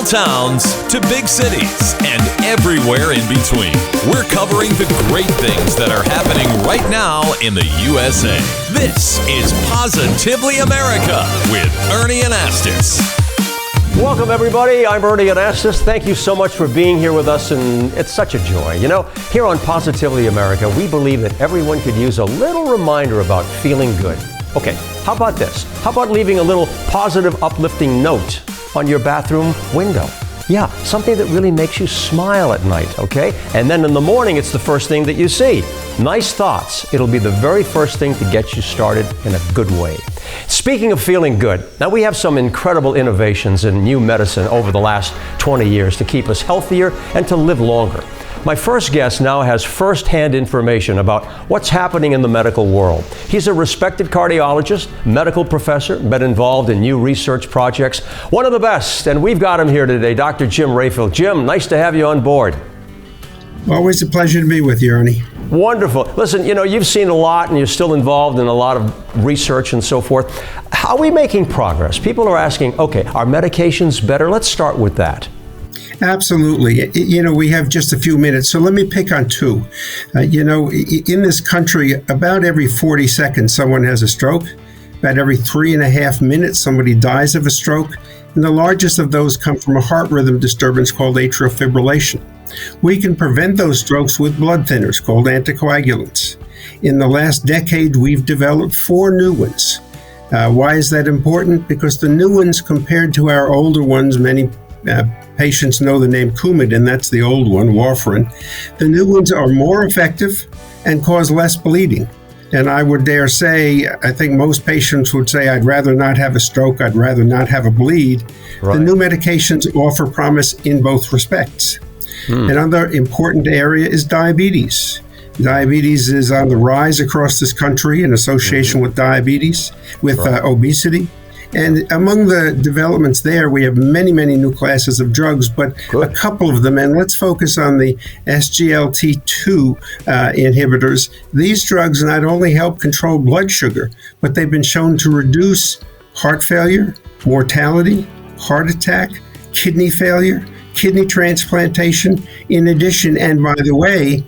small towns to big cities and everywhere in between. We're covering the great things that are happening right now in the USA. This is Positively America with Ernie Anastas. Welcome, everybody. I'm Ernie Anastas. Thank you so much for being here with us, and it's such a joy. You know, here on Positively America, we believe that everyone could use a little reminder about feeling good. Okay, how about this? How about leaving a little positive, uplifting note on your bathroom window? Yeah, something that really makes you smile at night, okay? And then in the morning, it's the first thing that you see. Nice thoughts. It'll be the very first thing to get you started in a good way. Speaking of feeling good, now we have some incredible innovations in new medicine over the last 20 years to keep us healthier and to live longer. My first guest now has first-hand information about what's happening in the medical world. He's a respected cardiologist, medical professor, been involved in new research projects. One of the best, and we've got him here today, Dr. Jim Reiffel. Jim, nice to have you on board. Always a pleasure to be with you, Ernie. Wonderful. Listen, you know, you've seen a lot and you're still involved in a lot of research and so forth. How are we making progress? People are asking, okay, are medications better? Let's start with that. Absolutely. You know, we have just a few minutes, so let me pick on two. In this country, about every 40 seconds, someone has a stroke. About every 3.5 minutes, somebody dies of a stroke. And the largest of those come from a heart rhythm disturbance called atrial fibrillation. We can prevent those strokes with blood thinners called anticoagulants. In the last decade, we've developed 4 new ones. Why is that important? Because the new ones, compared to our older ones, many patients know the name Coumadin, that's the old one, warfarin. The new ones are more effective and cause less bleeding. And I would dare say, I think most patients would say, I'd rather not have a stroke, I'd rather not have a bleed. Right. The new medications offer promise in both respects. Another important area is diabetes. Diabetes is on the rise across this country in association with diabetes, with obesity. And among the developments there, we have many, many new classes of drugs, but a couple of them, and let's focus on the SGLT2 inhibitors. These drugs not only help control blood sugar, but they've been shown to reduce heart failure, mortality, heart attack, kidney failure, kidney transplantation. In addition, and by the way,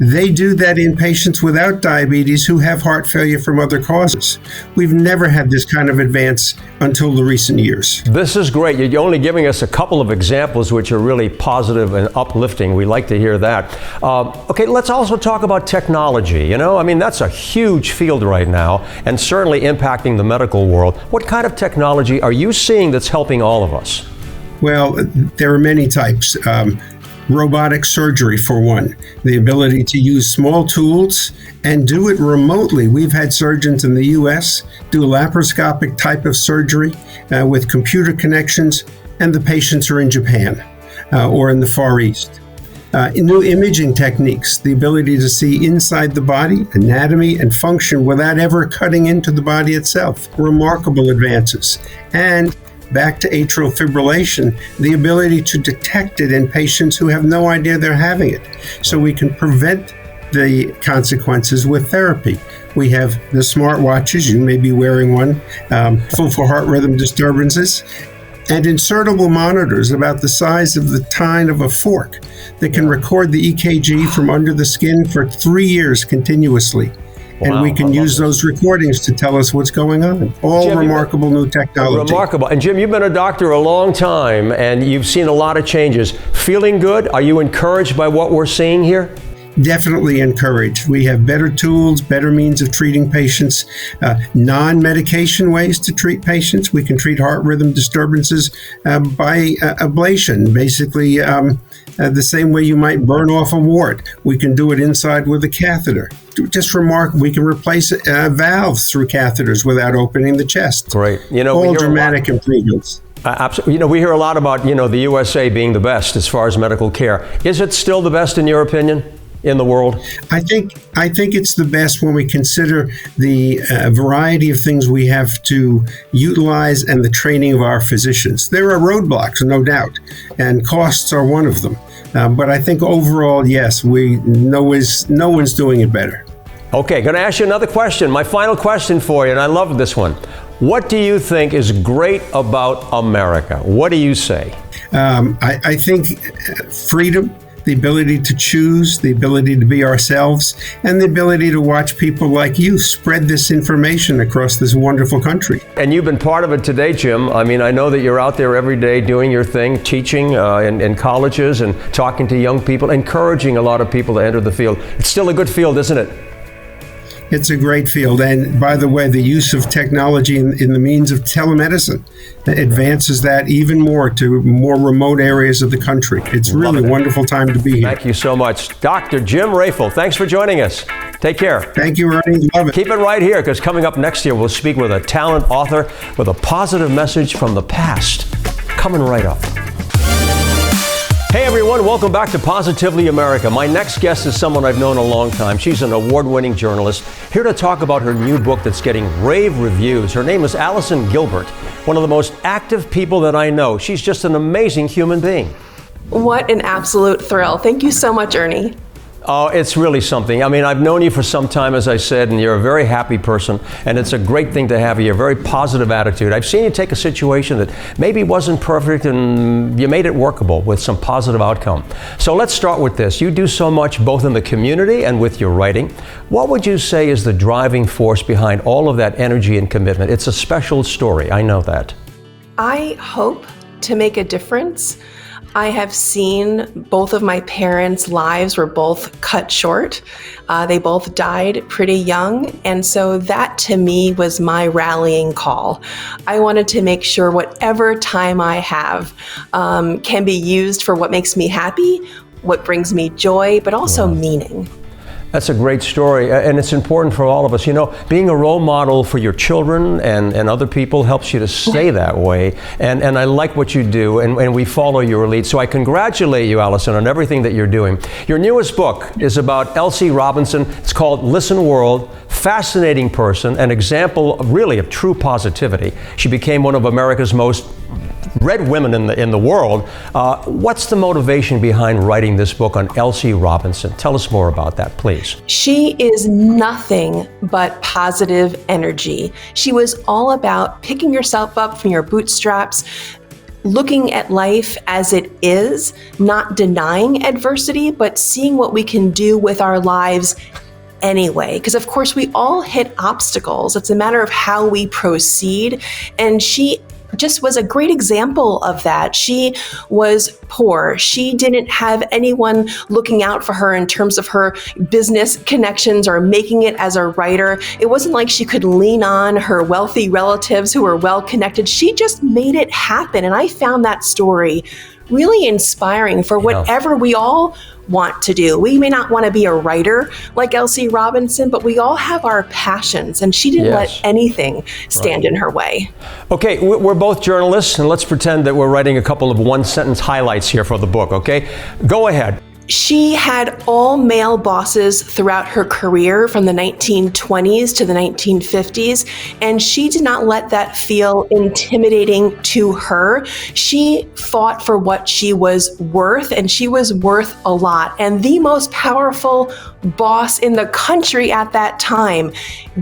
they do that in patients without diabetes who have heart failure from other causes. We've never had this kind of advance until the recent years. This is great. You're only giving us a couple of examples which are really positive and uplifting. We like to hear that. Okay, let's also talk about technology. You know, I mean, that's a huge field right now and certainly impacting the medical world. What kind of technology are you seeing that's helping all of us? Well, there are many types. Robotic surgery, for one, the ability to use small tools and do it remotely. We've had surgeons in the U.S. do laparoscopic type of surgery with computer connections, and the patients are in Japan or in the Far East. New imaging techniques, the ability to see inside the body, anatomy and function without ever cutting into the body itself. Remarkable advances. And back to atrial fibrillation, the ability to detect it in patients who have no idea they're having it. So we can prevent the consequences with therapy. We have the smartwatches, you may be wearing one, for heart rhythm disturbances, and insertable monitors about the size of the tine of a fork that can record the EKG from under the skin for 3 years continuously. And we can use those recordings to tell us what's going on. All Jim, remarkable new technology. Remarkable. And Jim, you've been a doctor a long time, and you've seen a lot of changes. Feeling good? Are you encouraged by what we're seeing here? Definitely encouraged. We have better tools, better means of treating patients, non-medication ways to treat patients. We can treat heart rhythm disturbances by ablation, basically the same way you might burn off a wart. We can do it inside with a catheter. Just remarkable. We can replace valves through catheters without opening the chest. Great. All dramatic improvements. Absolutely. We hear a lot about, the USA being the best as far as medical care. Is it still the best in your opinion? In the world? I think it's the best when we consider the variety of things we have to utilize and the training of our physicians. There are roadblocks, no doubt, and costs are one of them. But I think overall, yes, no one's doing it better. Okay, going to ask you another question. My final question for you, and I love this one. What do you think is great about America? What do you say? I think freedom, the ability to choose, the ability to be ourselves, and the ability to watch people like you spread this information across this wonderful country. And you've been part of it today, Jim. I mean, I know that you're out there every day doing your thing, teaching in colleges and talking to young people, encouraging a lot of people to enter the field. It's still a good field, isn't it? It's a great field. And by the way, the use of technology in the means of telemedicine advances that even more to more remote areas of the country. It's really a wonderful time to be here. Thank you so much. Dr. Jim Reiffel, thanks for joining us. Take care. Thank you, Ernie. Love it. Keep it right here, because coming up next year, we'll speak with a talent author with a positive message from the past. Coming right up. Hey everyone, welcome back to Positively America. My next guest is someone I've known a long time. She's an award-winning journalist, here to talk about her new book that's getting rave reviews. Her name is Allison Gilbert, one of the most active people that I know. She's just an amazing human being. What an absolute thrill. Thank you so much, Ernie. Oh, it's really something. I mean, I've known you for some time, as I said, and you're a very happy person, and it's a great thing to have you, a very positive attitude. I've seen you take a situation that maybe wasn't perfect, and you made it workable with some positive outcome. So let's start with this. You do so much both in the community and with your writing. What would you say is the driving force behind all of that energy and commitment? It's a special story, I know that. I hope to make a difference. I have seen both of my parents' lives were both cut short. They both died pretty young. And so that to me was my rallying call. I wanted to make sure whatever time I have can be used for what makes me happy, what brings me joy, but also meaning. That's a great story, and it's important for all of us. You know, being a role model for your children and other people helps you to stay that way, and I like what you do, and we follow your lead. So I congratulate you, Allison, on everything that you're doing. Your newest book is about Elsie Robinson. It's called Listen World. Fascinating person, an example really of true positivity. She became one of America's most read women in the world. What's the motivation behind writing this book on Elsie Robinson? Tell us more about that, please. She is nothing but positive energy. She was all about picking yourself up from your bootstraps, looking at life as it is, not denying adversity, but seeing what we can do with our lives anyway. Because of course we all hit obstacles. It's a matter of how we proceed. And she just was a great example of that. She was poor. She didn't have anyone looking out for her in terms of her business connections or making it as a writer. It wasn't like she could lean on her wealthy relatives who were well connected. She just made it happen. And I found that story really inspiring for whatever we all want to do. We may not want to be a writer like Elsie Robinson, but we all have our passions, and she didn't let anything stand in her way. Okay, we're both journalists, and let's pretend that we're writing a couple of one-sentence highlights here for the book, okay? Go ahead. She had all male bosses throughout her career from the 1920s to the 1950s, and she did not let that feel intimidating to her. She fought for what she was worth, and she was worth a lot. And the most powerful boss in the country at that time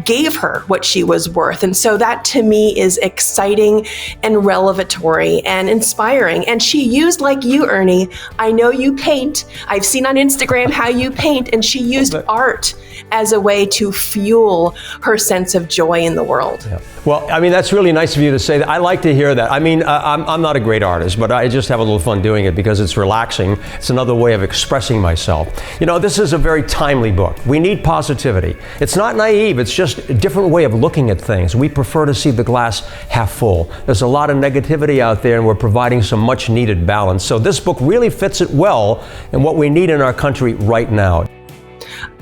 gave her what she was worth. And so that to me is exciting and revelatory and inspiring. And she used, like you, Ernie, I know you paint. I've seen on Instagram how you paint, and she used art as a way to fuel her sense of joy in the world. Yeah. Well, I mean, that's really nice of you to say that. I like to hear that. I mean, I'm not a great artist, but I just have a little fun doing it because it's relaxing. It's another way of expressing myself. You know, this is a very timely book. We need positivity. It's not naive. It's just a different way of looking at things. We prefer to see the glass half full. There's a lot of negativity out there, and we're providing some much needed balance. So this book really fits it well in what we need in our country right now.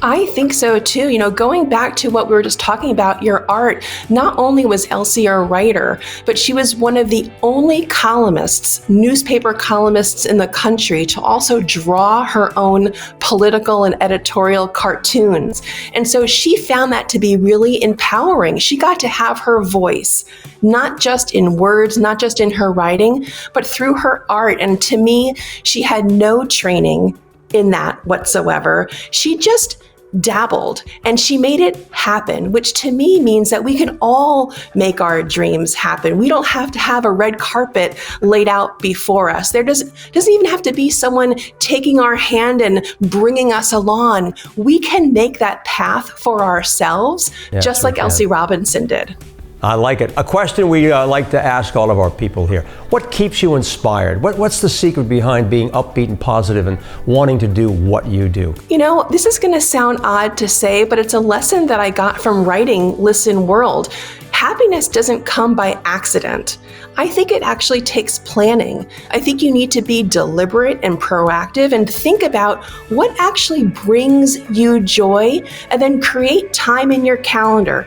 I think so too. You know, going back to what we were just talking about, your art, not only was Elsie a writer, but she was one of the only columnists, newspaper columnists in the country to also draw her own political and editorial cartoons. And so she found that to be really empowering. She got to have her voice, not just in words, not just in her writing, but through her art. And to me, she had no training in that whatsoever. She just dabbled and she made it happen, which to me means that we can all make our dreams happen. We don't have to have a red carpet laid out before us. There doesn't even have to be someone taking our hand and bringing us along. We can make that path for ourselves, just like Elsie Robinson did. I like it. A question we like to ask all of our people here. What keeps you inspired? What's the secret behind being upbeat and positive and wanting to do what you do? You know, this is going to sound odd to say, but it's a lesson that I got from writing Listen World. Happiness doesn't come by accident. I think it actually takes planning. I think you need to be deliberate and proactive and think about what actually brings you joy and then create time in your calendar,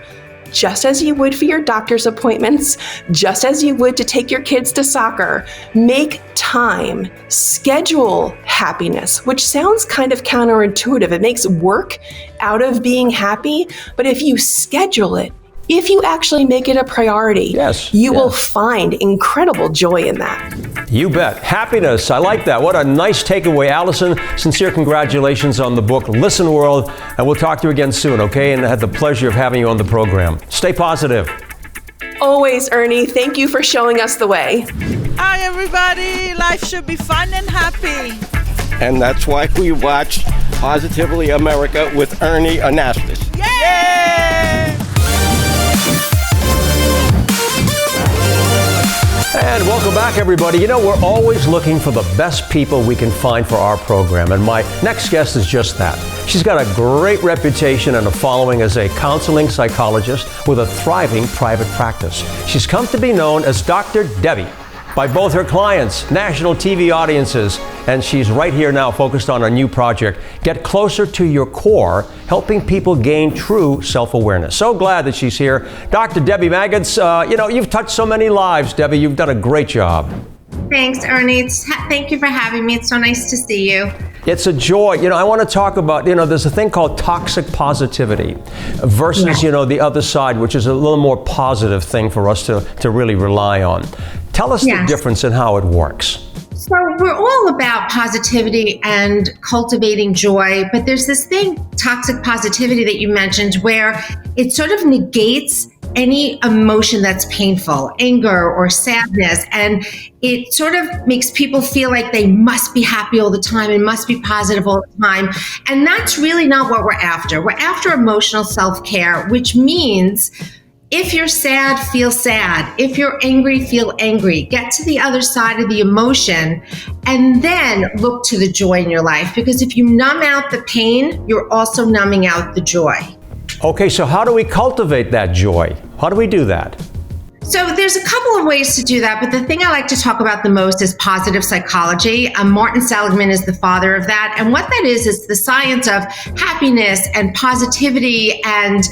just as you would for your doctor's appointments, just as you would to take your kids to soccer. Make time, schedule happiness, which sounds kind of counterintuitive. It makes work out of being happy, but if you schedule it, if you actually make it a priority, you will find incredible joy in that. You bet. Happiness. I like that. What a nice takeaway, Allison. Sincere congratulations on the book, Listen World. And we'll talk to you again soon, okay? And I had the pleasure of having you on the program. Stay positive. Always, Ernie. Thank you for showing us the way. Hi, everybody. Life should be fun and happy. And that's why we watch Positively America with Ernie Anastas. Yay! And welcome back, everybody. You know, we're always looking for the best people we can find for our program. And my next guest is just that. She's got a great reputation and a following as a counseling psychologist with a thriving private practice. She's come to be known as Dr. Debbie by both her clients, national TV audiences, and she's right here now focused on a new project, Get Closer to Your Core, helping people gain true self-awareness. So glad that she's here. Dr. Debbie Magids, you know, you've touched so many lives, Debbie. You've done a great job. Thanks, Ernie. Thank you for having me. It's so nice to see you. It's a joy. You know, I want to talk about, you know, there's a thing called toxic positivity versus, you know, the other side, which is a little more positive thing for us to really rely on. Tell us the difference in how it works. So we're all about positivity and cultivating joy, but there's this thing, toxic positivity, that you mentioned, where it sort of negates any emotion that's painful, anger or sadness, and it sort of makes people feel like they must be happy all the time and must be positive all the time. And that's really not what we're after. We're after emotional self-care, which means if you're sad, feel sad. If you're angry, feel angry. Get to the other side of the emotion and then look to the joy in your life. Because if you numb out the pain, you're also numbing out the joy. Okay, so how do we cultivate that joy? How do we do that? So there's a couple of ways to do that, but the thing I like to talk about the most is positive psychology. Martin Seligman is the father of that. And what that is the science of happiness and positivity and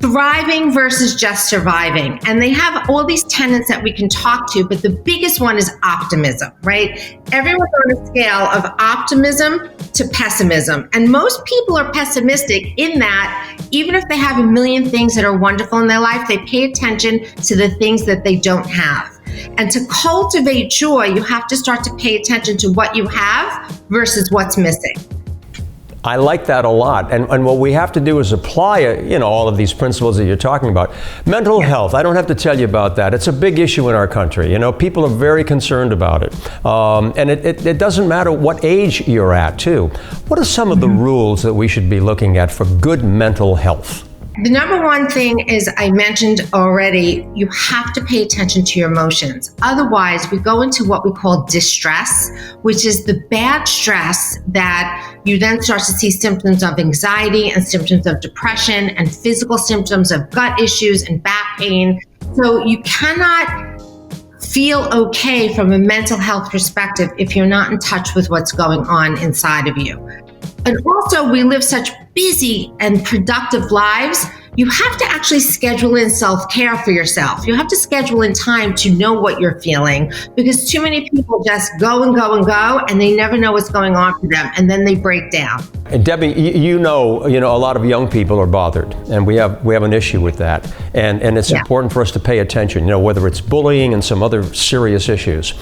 thriving versus just surviving. And they have all these tenets that we can talk to, but the biggest one is optimism, right? Everyone's on a scale of optimism to pessimism. And most people are pessimistic in that even if they have a million things that are wonderful in their life, they pay attention to the things that they don't have. And to cultivate joy, you have to start to pay attention to what you have versus what's missing. I like that a lot. And what we have to do is apply, you know, all of these principles that you're talking about. Mental health, I don't have to tell you about that. It's a big issue in our country. You know, people are very concerned about it. And it doesn't matter what age you're at, too. What are some of the rules that we should be looking at for good mental health? The number one thing is, I mentioned already, you have to pay attention to your emotions. Otherwise, we go into what we call distress, which is the bad stress that you then start to see symptoms of anxiety and symptoms of depression and physical symptoms of gut issues and back pain. So you cannot feel okay from a mental health perspective if you're not in touch with what's going on inside of you. And also, we live such busy and productive lives. you have to actually schedule in self-care for yourself. You have to schedule in time to know what you're feeling, because too many people just go and go and go, and they never know what's going on for them, and then they break down. And Debbie, you know, a lot of young people are bothered, and we have an issue with that, and it's important for us to pay attention. Whether it's bullying and some other serious issues.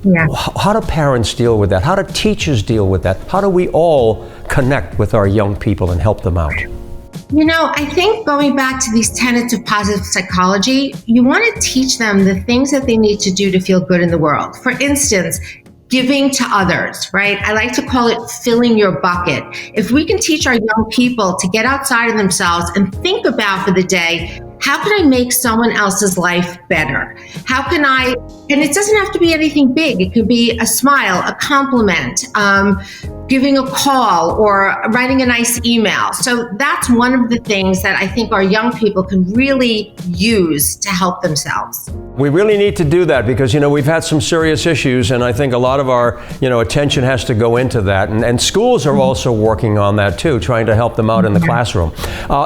Yeah. How do parents deal with that? How do teachers deal with that? How do we all connect with our young people and help them out? I think going back to these tenets of positive psychology, you want to teach them the things that they need to do to feel good in the world. For instance, giving to others, right? I like to call it filling your bucket. If we can teach our young people to get outside of themselves and think about for the day, how can I make someone else's life better? How can I, and it doesn't have to be anything big. It could be a smile, a compliment, giving a call, or writing a nice email. So that's one of the things that I think our young people can really use to help themselves. We really need to do that because, we've had some serious issues, and I think a lot of our, attention has to go into that. And schools are also working on that too, trying to help them out in the classroom.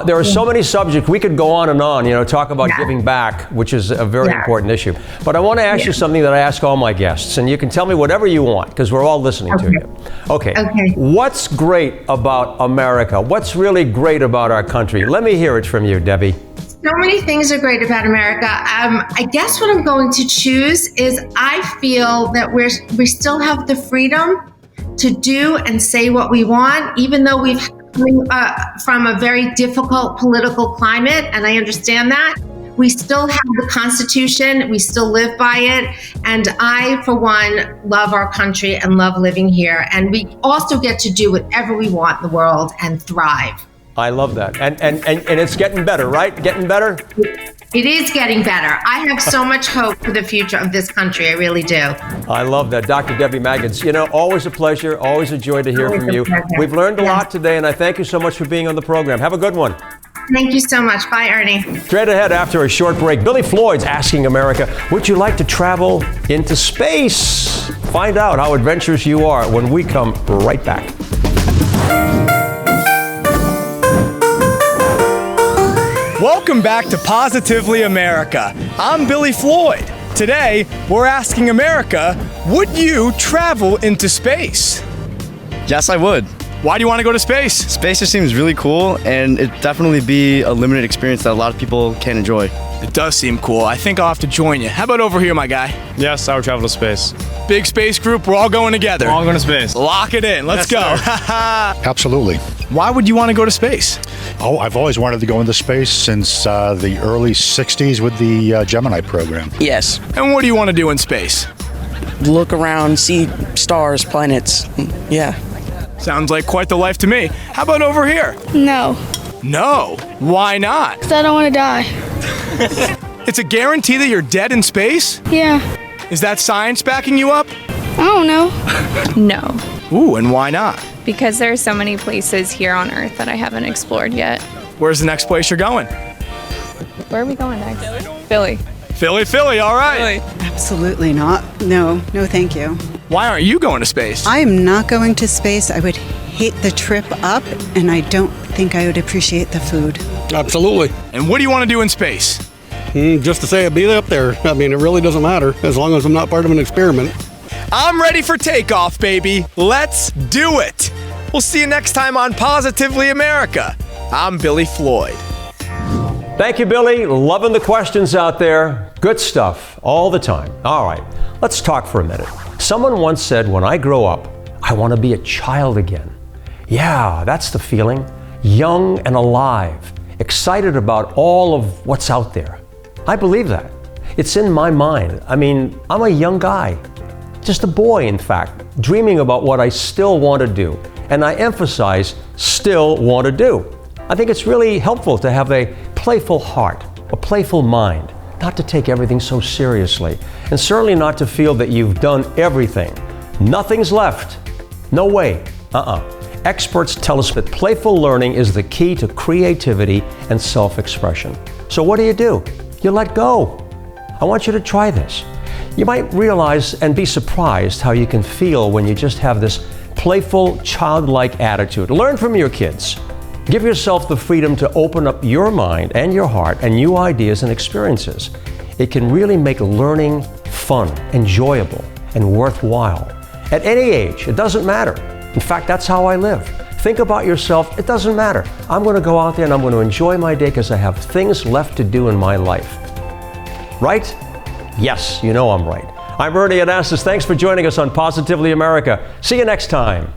There are so many subjects. We could go on and on, talk about giving back, which is a very important issue. But I want to ask you something that I ask all my guests, and you can tell me whatever you want because we're all listening to you. Okay. What's great about America? What's really great about our country? Let me hear it from you, Debbie. So many things are great about America. I guess what I'm going to choose is I feel that we still have the freedom to do and say what we want, even though we've come from a very difficult political climate, and I understand that. We still have the Constitution, we still live by it, and I, for one, love our country and love living here, and we also get to do whatever we want in the world and thrive. I love that. And it's getting better, right? Getting better? It is getting better. I have so much hope for the future of this country. I really do. I love that. Dr. Debbie Magids, always a pleasure, always a joy to hear from you. We've learned a lot today, and I thank you so much for being on the program. Have a good one. Thank you so much. Bye, Ernie. Straight ahead after a short break, Billy Floyd's asking America, would you like to travel into space? Find out how adventurous you are when we come right back. Welcome back to Positively America. I'm Billy Floyd. Today, we're asking America, would you travel into space? Yes, I would. Why do you want to go to space? Space just seems really cool, and it'd definitely be a limited experience that a lot of people can enjoy. It does seem cool. I think I'll have to join you. How about over here, my guy? Yes, I would travel to space. Big space group, we're all going together. We're all going to space. Lock it in. Let's go. Absolutely. Why would you want to go to space? Oh, I've always wanted to go into space since the early 60s with the Gemini program. Yes. And what do you want to do in space? Look around, see stars, planets. Yeah. Sounds like quite the life to me. How about over here? No. No? Why not? Because I don't want to die. It's a guarantee that you're dead in space? Yeah. Is that science backing you up? I don't know. No. Ooh, and why not? Because there are so many places here on Earth that I haven't explored yet. Where's the next place you're going? Where are we going next? Philly. Philly, all right. Philly. Absolutely not. No, thank you. Why aren't you going to space? I am not going to space. I would hate the trip up, and I don't think I would appreciate the food. Absolutely. And what do you want to do in space? Just to say I'd be up there. I mean, it really doesn't matter as long as I'm not part of an experiment. I'm ready for takeoff, baby. Let's do it. We'll see you next time on Positively America. I'm Billy Floyd. Thank you, Billy. Loving the questions out there. Good stuff all the time. All right, let's talk for a minute. Someone once said, when I grow up, I want to be a child again. Yeah, that's the feeling. Young and alive, excited about all of what's out there. I believe that. It's in my mind. I mean, I'm a young guy, just a boy, in fact, dreaming about what I still want to do. And I emphasize, still want to do. I think it's really helpful to have a playful heart, a playful mind, not to take everything so seriously, and certainly not to feel that you've done everything. Nothing's left. No way. Experts tell us that playful learning is the key to creativity and self-expression. So what do? You let go. I want you to try this. You might realize and be surprised how you can feel when you just have this playful, childlike attitude. Learn from your kids. Give yourself the freedom to open up your mind and your heart and new ideas and experiences. It can really make learning fun, enjoyable, and worthwhile. At any age, it doesn't matter. In fact, that's how I live. Think about yourself, it doesn't matter. I'm going to go out there and I'm going to enjoy my day because I have things left to do in my life. Right? Yes, you know I'm right. I'm Bernie Anastas. Thanks for joining us on Positively America. See you next time.